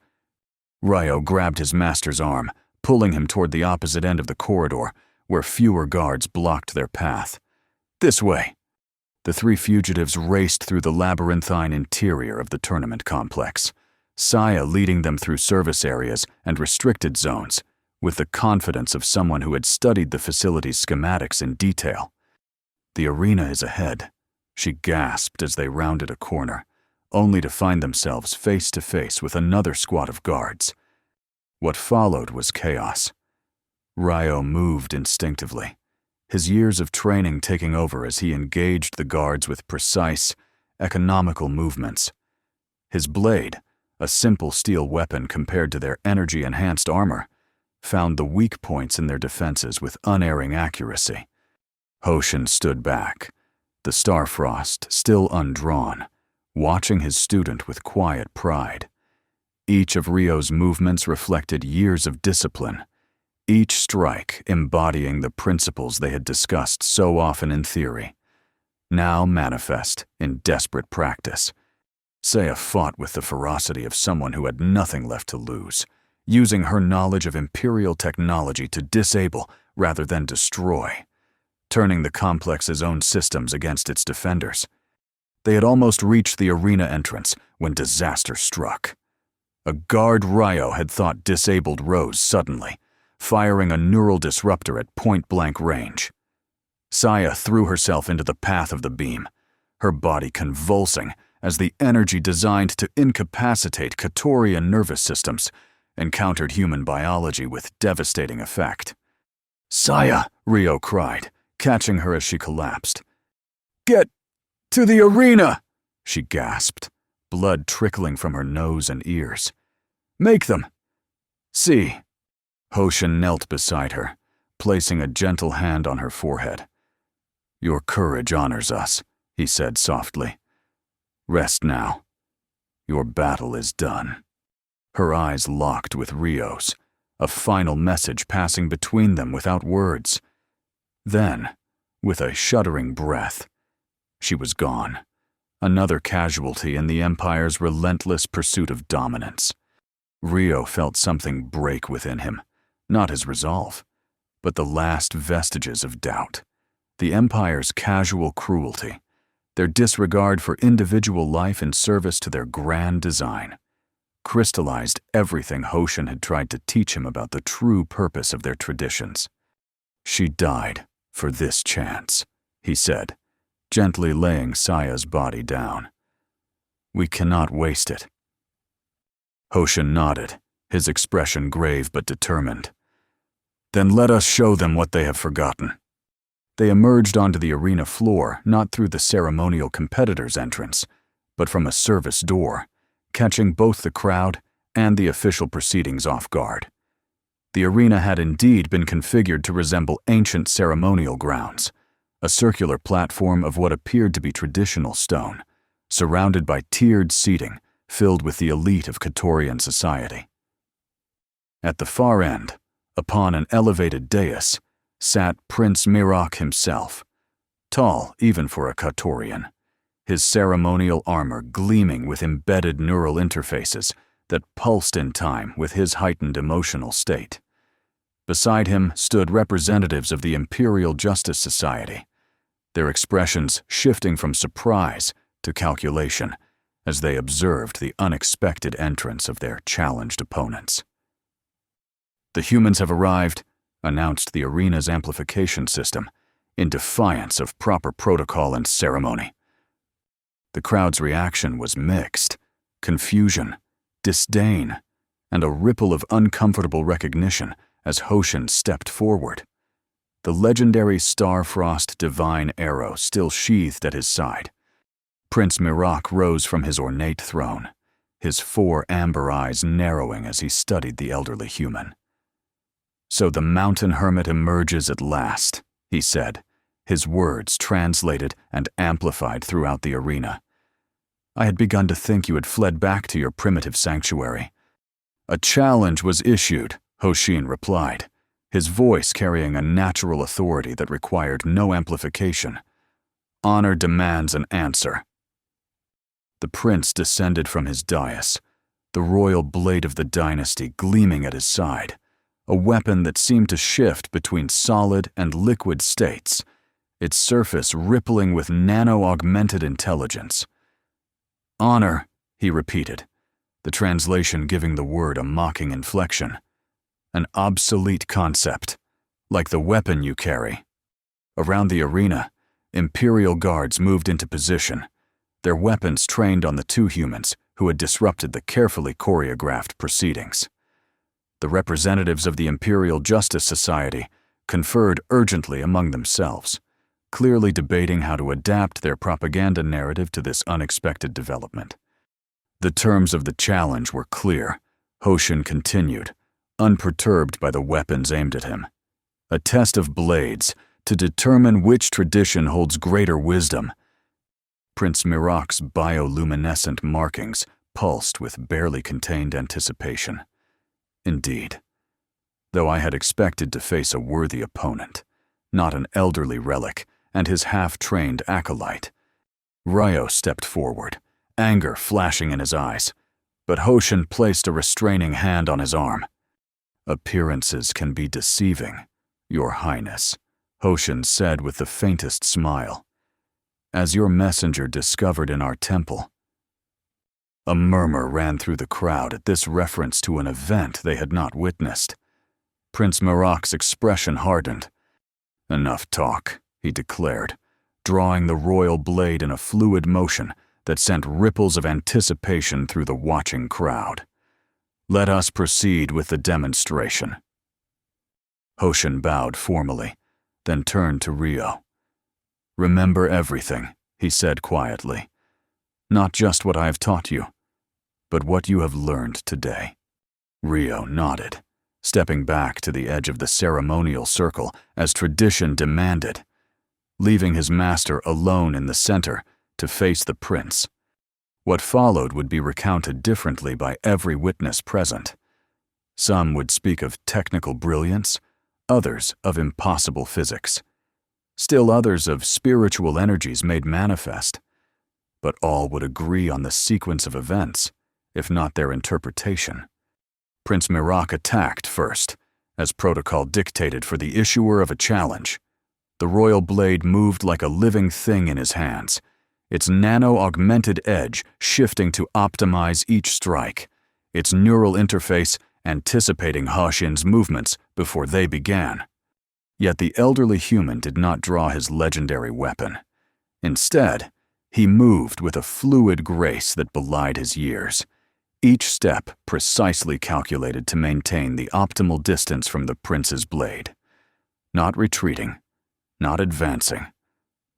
Ryo grabbed his master's arm, pulling him toward the opposite end of the corridor, where fewer guards blocked their path. "This way." The three fugitives raced through the labyrinthine interior of the tournament complex, Saya leading them through service areas and restricted zones, with the confidence of someone who had studied the facility's schematics in detail. "The arena is ahead," she gasped as they rounded a corner, only to find themselves face to face with another squad of guards. What followed was chaos. Ryo moved instinctively, his years of training taking over as he engaged the guards with precise, economical movements. His blade, a simple steel weapon compared to their energy-enhanced armor, found the weak points in their defenses with unerring accuracy. Hoshin stood back, the Starfrost still undrawn, watching his student with quiet pride. Each of Ryo's movements reflected years of discipline, each strike embodying the principles they had discussed so often in theory, now manifest in desperate practice. Saya fought with the ferocity of someone who had nothing left to lose, using her knowledge of Imperial technology to disable rather than destroy, turning the complex's own systems against its defenders. They had almost reached the arena entrance when disaster struck. A guard Ryo had thought disabled rose suddenly, firing a neural disruptor at point-blank range. Saya threw herself into the path of the beam, her body convulsing as the energy designed to incapacitate Katorian nervous systems encountered human biology with devastating effect. "Saya!" Ryo cried, catching her as she collapsed. "Get to the arena!" she gasped, blood trickling from her nose and ears. "Make them see." Hoshin knelt beside her, placing a gentle hand on her forehead. "Your courage honors us," he said softly. "Rest now. Your battle is done." Her eyes locked with Ryo's, a final message passing between them without words. Then, with a shuddering breath, she was gone, another casualty in the Empire's relentless pursuit of dominance. Rio felt something break within him, not his resolve, but the last vestiges of doubt. The Empire's casual cruelty, their disregard for individual life in service to their grand design, crystallized everything Hoshin had tried to teach him about the true purpose of their traditions. "She died for this chance," he said, gently laying Saya's body down. "We cannot waste it." Hoshin nodded, his expression grave but determined. "Then let us show them what they have forgotten." They emerged onto the arena floor not through the ceremonial competitors' entrance, but from a service door, catching both the crowd and the official proceedings off guard. The arena had indeed been configured to resemble ancient ceremonial grounds, a circular platform of what appeared to be traditional stone, surrounded by tiered seating filled with the elite of Katorian society. At the far end, upon an elevated dais, sat Prince Mirok himself, tall even for a Katorian, his ceremonial armor gleaming with embedded neural interfaces that pulsed in time with his heightened emotional state. Beside him stood representatives of the Imperial Justice Society, their expressions shifting from surprise to calculation as they observed the unexpected entrance of their challenged opponents. "The humans have arrived," announced the arena's amplification system, in defiance of proper protocol and ceremony. The crowd's reaction was mixed: confusion, disdain, and a ripple of uncomfortable recognition as Hoshin stepped forward. The legendary Starfrost divine arrow still sheathed at his side. Prince Mirok rose from his ornate throne, his 4 amber eyes narrowing as he studied the elderly human. "So the mountain hermit emerges at last," he said, his words translated and amplified throughout the arena. "I had begun to think you had fled back to your primitive sanctuary." "A challenge was issued," Hoshin replied, his voice carrying a natural authority that required no amplification. "Honor demands an answer." The prince descended from his dais, the royal blade of the dynasty gleaming at his side, a weapon that seemed to shift between solid and liquid states, its surface rippling with nano-augmented intelligence. "Honor," he repeated, the translation giving the word a mocking inflection. "An obsolete concept, like the weapon you carry." Around the arena, Imperial guards moved into position, their weapons trained on the 2 humans who had disrupted the carefully choreographed proceedings. The representatives of the Imperial Justice Society conferred urgently among themselves, clearly debating how to adapt their propaganda narrative to this unexpected development. The terms of the challenge were clear. Hoshin continued, unperturbed by the weapons aimed at him. "A test of blades to determine which tradition holds greater wisdom." Prince Mirok's bioluminescent markings pulsed with barely contained anticipation. Indeed, though I had expected to face a worthy opponent, not an elderly relic and his half-trained acolyte. Ryo stepped forward, anger flashing in his eyes, but Hoshin placed a restraining hand on his arm. "Appearances can be deceiving, Your Highness," Hoshin said with the faintest smile. "As your messenger discovered in our temple." A murmur ran through the crowd at this reference to an event they had not witnessed. Prince Mirok's expression hardened. "Enough talk," he declared, drawing the royal blade in a fluid motion that sent ripples of anticipation through the watching crowd. "Let us proceed with the demonstration." Hoshin bowed formally, then turned to Rio. "Remember everything," he said quietly. "Not just what I have taught you, but what you have learned today." Rio nodded, stepping back to the edge of the ceremonial circle as tradition demanded, leaving his master alone in the center to face the prince. What followed would be recounted differently by every witness present. Some would speak of technical brilliance, others of impossible physics, still others of spiritual energies made manifest. But all would agree on the sequence of events, if not their interpretation. Prince Mirak attacked first, as protocol dictated for the issuer of a challenge. The royal blade moved like a living thing in his hands, its nano-augmented edge shifting to optimize each strike, its neural interface anticipating Hoshin's movements before they began. Yet the elderly human did not draw his legendary weapon. Instead, he moved with a fluid grace that belied his years, each step precisely calculated to maintain the optimal distance from the prince's blade. Not retreating, not advancing,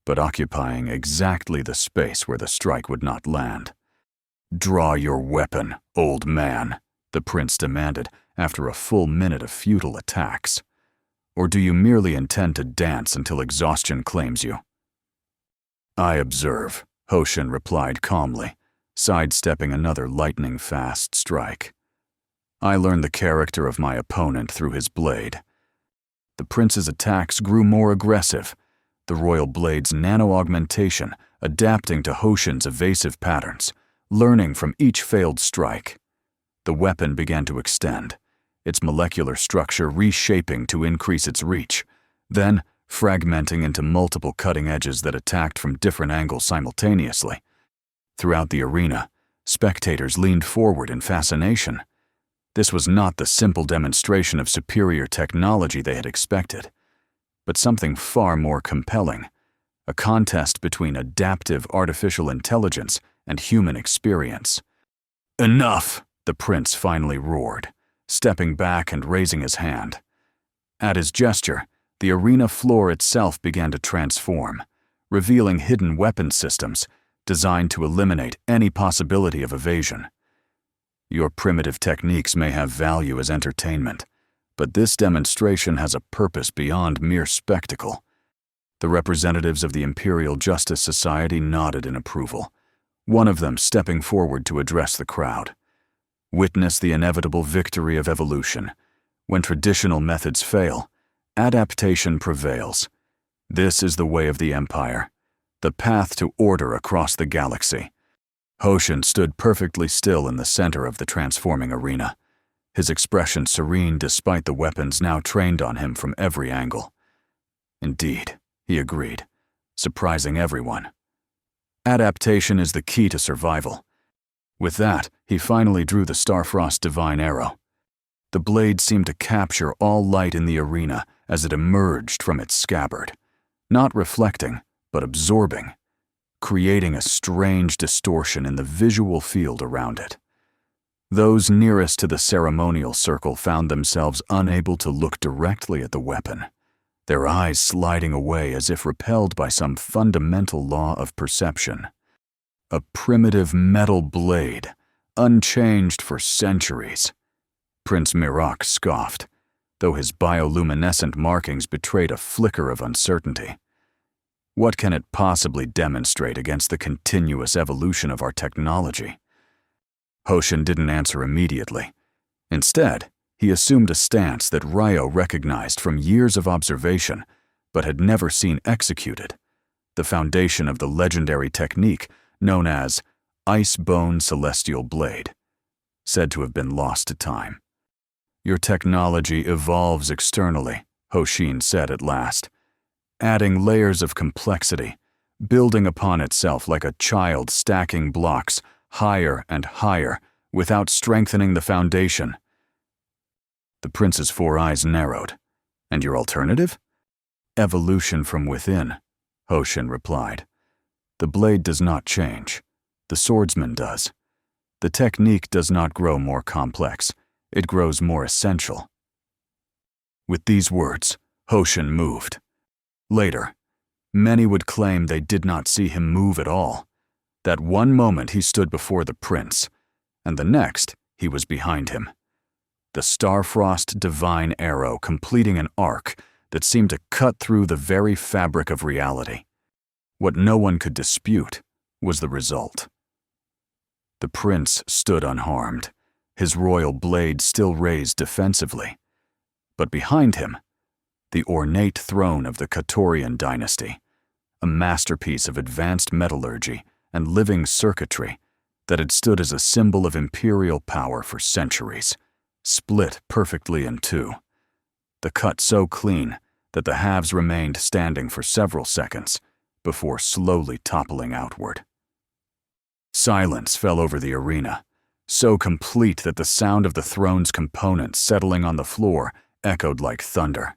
but occupying exactly the space where the strike would not land. "Draw your weapon, old man," the prince demanded after a full minute of futile attacks. "Or do you merely intend to dance until exhaustion claims you?" "I observe," Hoshin replied calmly, sidestepping another lightning-fast strike. "I learned the character of my opponent through his blade." The prince's attacks grew more aggressive, the royal blade's nano-augmentation adapting to Hoshin's evasive patterns, learning from each failed strike. The weapon began to extend, its molecular structure reshaping to increase its reach, then fragmenting into multiple cutting edges that attacked from different angles simultaneously. Throughout the arena, spectators leaned forward in fascination. This was not the simple demonstration of superior technology they had expected, but something far more compelling, a contest between adaptive artificial intelligence and human experience. "Enough!" the prince finally roared, stepping back and raising his hand. At his gesture, the arena floor itself began to transform, revealing hidden weapon systems designed to eliminate any possibility of evasion. "Your primitive techniques may have value as entertainment, but this demonstration has a purpose beyond mere spectacle." The representatives of the Imperial Justice Society nodded in approval, one of them stepping forward to address the crowd. "Witness the inevitable victory of evolution. When traditional methods fail, adaptation prevails. This is the way of the Empire, the path to order across the galaxy." Hoshin stood perfectly still in the center of the transforming arena, his expression serene despite the weapons now trained on him from every angle. "Indeed," he agreed, surprising everyone. "Adaptation is the key to survival." With that, he finally drew the Starfrost Divine Arrow. The blade seemed to capture all light in the arena as it emerged from its scabbard, not reflecting, but absorbing, creating a strange distortion in the visual field around it. Those nearest to the ceremonial circle found themselves unable to look directly at the weapon, their eyes sliding away as if repelled by some fundamental law of perception. A primitive metal blade, unchanged for centuries. Prince Mirak scoffed, though his bioluminescent markings betrayed a flicker of uncertainty. What can it possibly demonstrate against the continuous evolution of our technology? Hoshin didn't answer immediately. Instead, he assumed a stance that Ryo recognized from years of observation, but had never seen executed: the foundation of the legendary technique known as Ice-Bone Celestial Blade, said to have been lost to time. "Your technology evolves externally," Hoshin said at last, adding layers of complexity, building upon itself like a child stacking blocks higher and higher without strengthening the foundation. The prince's four eyes narrowed. "And your alternative?" "Evolution from within," Hoshin replied. "The blade does not change. The swordsman does. The technique does not grow more complex. It grows more essential." With these words, Hoshin moved. Later, many would claim they did not see him move at all. That one moment he stood before the prince, and the next he was behind him. The Starfrost Divine Arrow completing an arc that seemed to cut through the very fabric of reality. What no one could dispute was the result. The prince stood unharmed, his royal blade still raised defensively. But behind him, the ornate throne of the Katorian dynasty, a masterpiece of advanced metallurgy and living circuitry that had stood as a symbol of imperial power for centuries, split perfectly in two, the cut so clean that the halves remained standing for several seconds before slowly toppling outward. Silence fell over the arena, so complete that the sound of the throne's components settling on the floor echoed like thunder.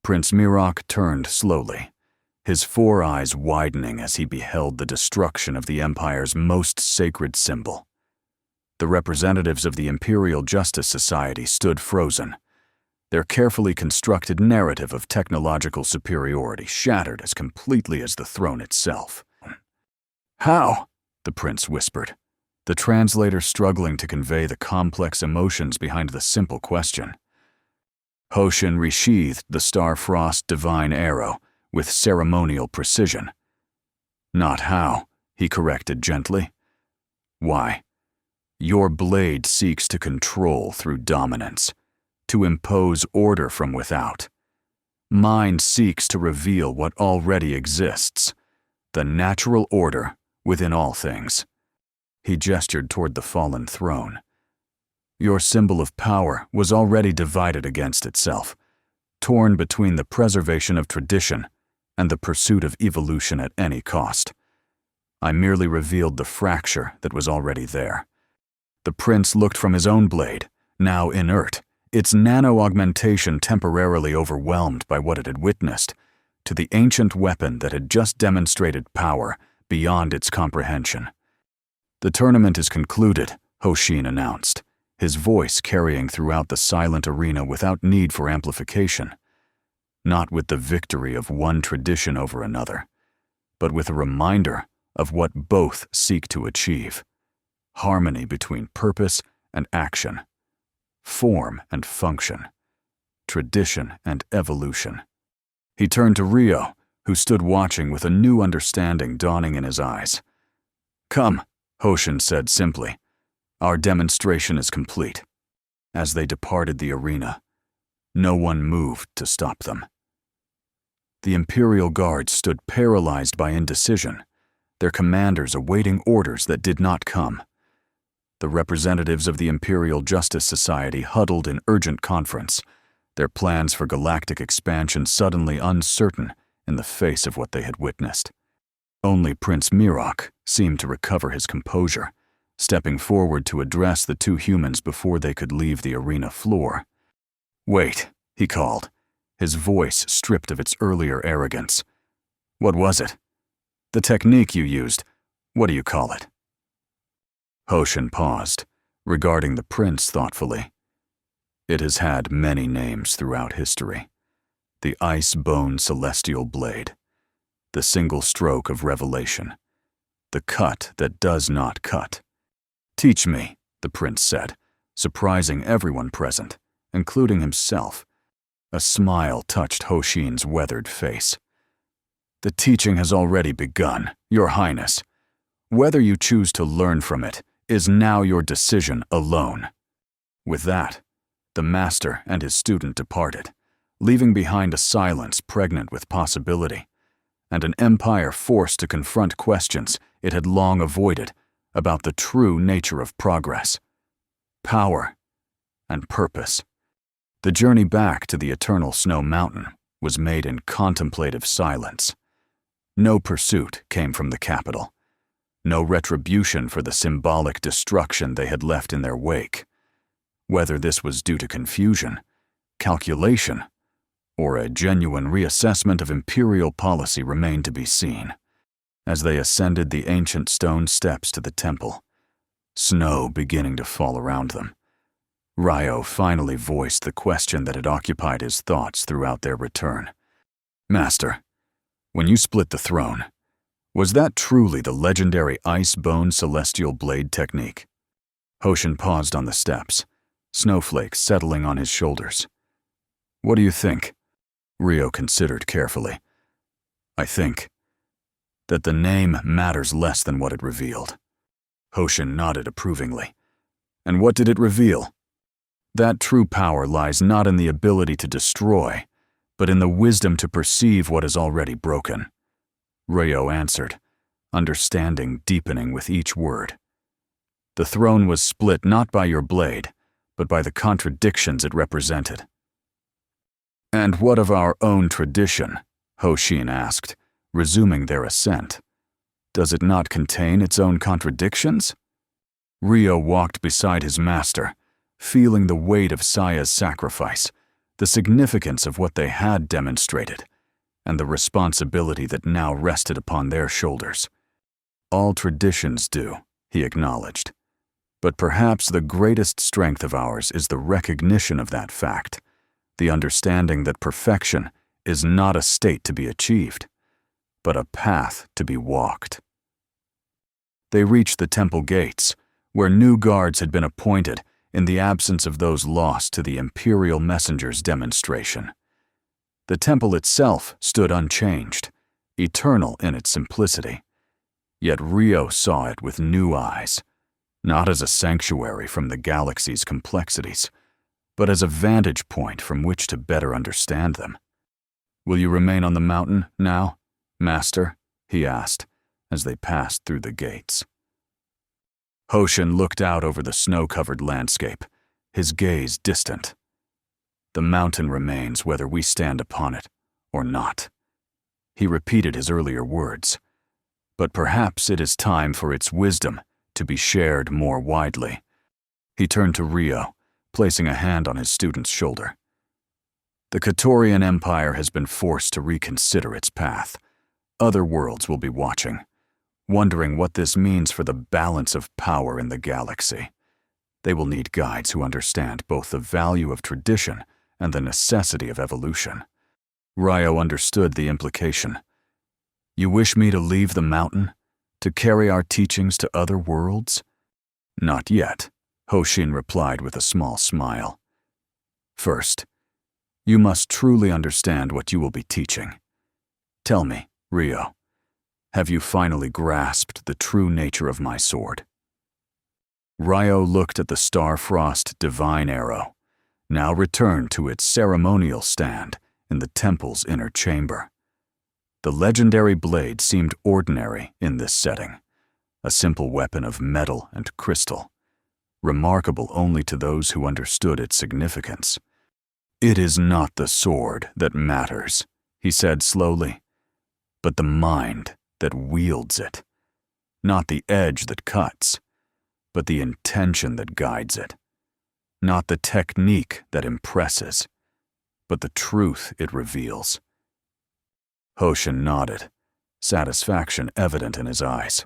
Prince Mirok turned slowly, his four eyes widening as he beheld the destruction of the Empire's most sacred symbol. The representatives of the Imperial Justice Society stood frozen, their carefully constructed narrative of technological superiority shattered as completely as the throne itself. "How?" the prince whispered, the translator struggling to convey the complex emotions behind the simple question. Hoshin resheathed the Starfrost divine arrow with ceremonial precision. "Not how," he corrected gently. "Why? Your blade seeks to control through dominance, to impose order from without. Mine seeks to reveal what already exists, the natural order within all things." He gestured toward the fallen throne. "Your symbol of power was already divided against itself, torn between the preservation of tradition and the pursuit of evolution at any cost. I merely revealed the fracture that was already there." The prince looked from his own blade, now inert, its nano-augmentation temporarily overwhelmed by what it had witnessed, to the ancient weapon that had just demonstrated power beyond its comprehension. "The tournament is concluded," Hoshin announced, his voice carrying throughout the silent arena without need for amplification. Not with the victory of one tradition over another, but with a reminder of what both seek to achieve: harmony between purpose and action, form and function, tradition and evolution. He turned to Rio, who stood watching with a new understanding dawning in his eyes. "Come," Hoshin said simply. "Our demonstration is complete." As they departed the arena, no one moved to stop them. The Imperial Guard stood paralyzed by indecision, their commanders awaiting orders that did not come. The representatives of the Imperial Justice Society huddled in urgent conference, their plans for galactic expansion suddenly uncertain in the face of what they had witnessed. Only Prince Mirok seemed to recover his composure, stepping forward to address the two humans before they could leave the arena floor. "Wait," he called, his voice stripped of its earlier arrogance. "What was it? The technique you used, what do you call it?" Hoshin paused, regarding the prince thoughtfully. "It has had many names throughout history. The ice-bone celestial blade, the single stroke of revelation, the cut that does not cut." "Teach me," the prince said, surprising everyone present, including himself. A smile touched Hoshin's weathered face. "The teaching has already begun, Your Highness. Whether you choose to learn from it is now your decision alone." With that, the master and his student departed, leaving behind a silence pregnant with possibility, and an empire forced to confront questions it had long avoided about the true nature of progress, power, and purpose. The journey back to the eternal snow mountain was made in contemplative silence. No pursuit came from the capital, no retribution for the symbolic destruction they had left in their wake. Whether this was due to confusion, calculation, or a genuine reassessment of imperial policy remained to be seen. As they ascended the ancient stone steps to the temple, snow beginning to fall around them, Ryo finally voiced the question that had occupied his thoughts throughout their return. "Master, when you split the throne, was that truly the legendary ice-bone celestial blade technique?" Hoshin paused on the steps, snowflakes settling on his shoulders. "What do you think?" Rio considered carefully. "I think that the name matters less than what it revealed." Hoshin nodded approvingly. "And what did it reveal?" "That true power lies not in the ability to destroy, but in the wisdom to perceive what is already broken," Rio answered, understanding deepening with each word. "The throne was split not by your blade, but by the contradictions it represented. "And what of our own tradition?" Hoshin asked, resuming their ascent. "Does it not contain its own contradictions?" Rio walked beside his master, feeling the weight of Saya's sacrifice, the significance of what they had demonstrated, and the responsibility that now rested upon their shoulders. "All traditions do," he acknowledged. "But perhaps the greatest strength of ours is the recognition of that fact, the understanding that perfection is not a state to be achieved, but a path to be walked." They reached the temple gates, where new guards had been appointed in the absence of those lost to the Imperial Messenger's demonstration. The temple itself stood unchanged, eternal in its simplicity. Yet Rio saw it with new eyes, not as a sanctuary from the galaxy's complexities, but as a vantage point from which to better understand them. "Will you remain on the mountain now, Master?" he asked, as they passed through the gates. Hoshin looked out over the snow-covered landscape, his gaze distant. "The mountain remains whether we stand upon it or not." He repeated his earlier words. "But perhaps it is time for its wisdom to be shared more widely." He turned to Rio, placing a hand on his student's shoulder. "The Katorian Empire has been forced to reconsider its path. Other worlds will be watching, wondering what this means for the balance of power in the galaxy. They will need guides who understand both the value of tradition and the necessity of evolution." Rio understood the implication. "You wish me to leave the mountain, to carry our teachings to other worlds?" "Not yet," Hoshin replied with a small smile. "First, you must truly understand what you will be teaching. Tell me, Rio, have you finally grasped the true nature of my sword?" Rio looked at the Starfrost divine arrow, now returned to its ceremonial stand in the temple's inner chamber. The legendary blade seemed ordinary in this setting, a simple weapon of metal and crystal, remarkable only to those who understood its significance. "It is not the sword that matters," he said slowly, "but the mind that wields it. Not the edge that cuts, but the intention that guides it. Not the technique that impresses, but the truth it reveals." Hoshin nodded, satisfaction evident in his eyes.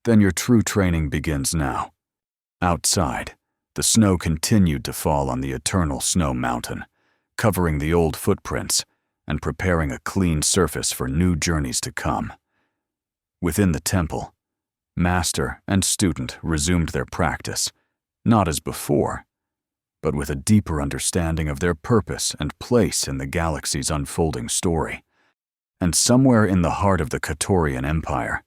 "Then your true training begins now." Outside, the snow continued to fall on the eternal snow mountain, covering the old footprints and preparing a clean surface for new journeys to come. Within the temple, master and student resumed their practice, not as before, but with a deeper understanding of their purpose and place in the galaxy's unfolding story. And somewhere in the heart of the Katorian Empire,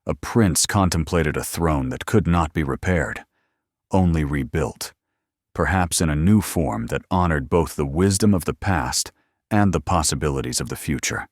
a prince contemplated a throne that could not be repaired, only rebuilt, perhaps in a new form that honored both the wisdom of the past and the possibilities of the future.